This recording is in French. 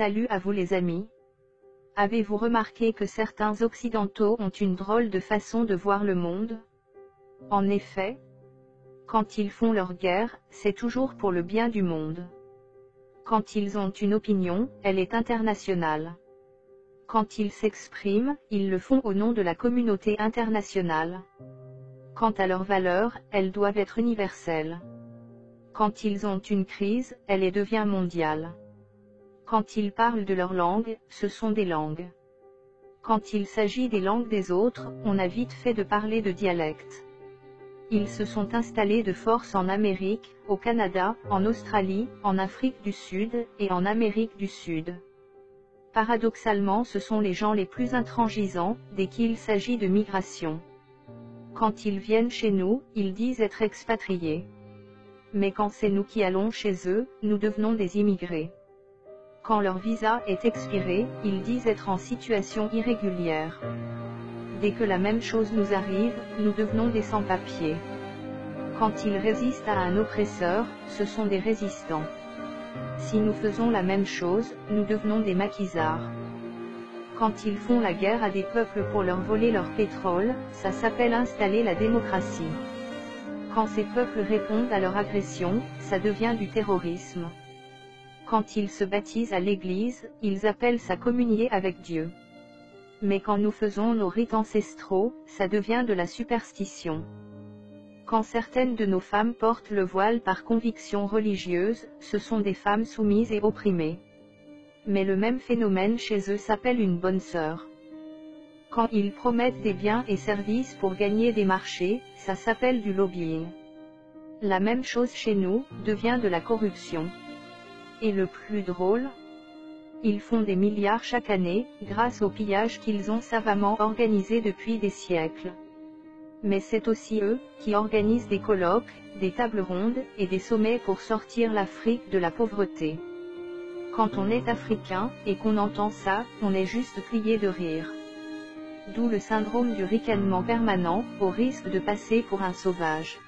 Salut à vous les amis. Avez-vous remarqué que certains occidentaux ont une drôle de façon de voir le monde? En effet, quand ils font leur guerre, c'est toujours pour le bien du monde. Quand ils ont une opinion, elle est internationale. Quand ils s'expriment, ils le font au nom de la communauté internationale. Quant à leurs valeurs, elles doivent être universelles. Quand ils ont une crise, elle devient mondiale. Quand ils parlent de leur langue, ce sont des langues. Quand il s'agit des langues des autres, on a vite fait de parler de dialecte. Ils se sont installés de force en Amérique, au Canada, en Australie, en Afrique du Sud, et en Amérique du Sud. Paradoxalement, ce sont les gens les plus intransigeants, dès qu'il s'agit de migration. Quand ils viennent chez nous, ils disent être expatriés. Mais quand c'est nous qui allons chez eux, nous devenons des immigrés. Quand leur visa est expiré, ils disent être en situation irrégulière. Dès que la même chose nous arrive, nous devenons des sans-papiers. Quand ils résistent à un oppresseur, ce sont des résistants. Si nous faisons la même chose, nous devenons des maquisards. Quand ils font la guerre à des peuples pour leur voler leur pétrole, ça s'appelle installer la démocratie. Quand ces peuples répondent à leur agression, ça devient du terrorisme. Quand ils se baptisent à l'église, ils appellent ça communier avec Dieu. Mais quand nous faisons nos rites ancestraux, ça devient de la superstition. Quand certaines de nos femmes portent le voile par conviction religieuse, ce sont des femmes soumises et opprimées. Mais le même phénomène chez eux s'appelle une bonne sœur. Quand ils promettent des biens et services pour gagner des marchés, ça s'appelle du lobbying. La même chose chez nous, devient de la corruption. Et le plus drôle, ils font des milliards chaque année, grâce au pillage qu'ils ont savamment organisé depuis des siècles. Mais c'est aussi eux, qui organisent des colloques, des tables rondes, et des sommets pour sortir l'Afrique de la pauvreté. Quand on est africain, et qu'on entend ça, on est juste plié de rire. D'où le syndrome du ricanement permanent, au risque de passer pour un sauvage.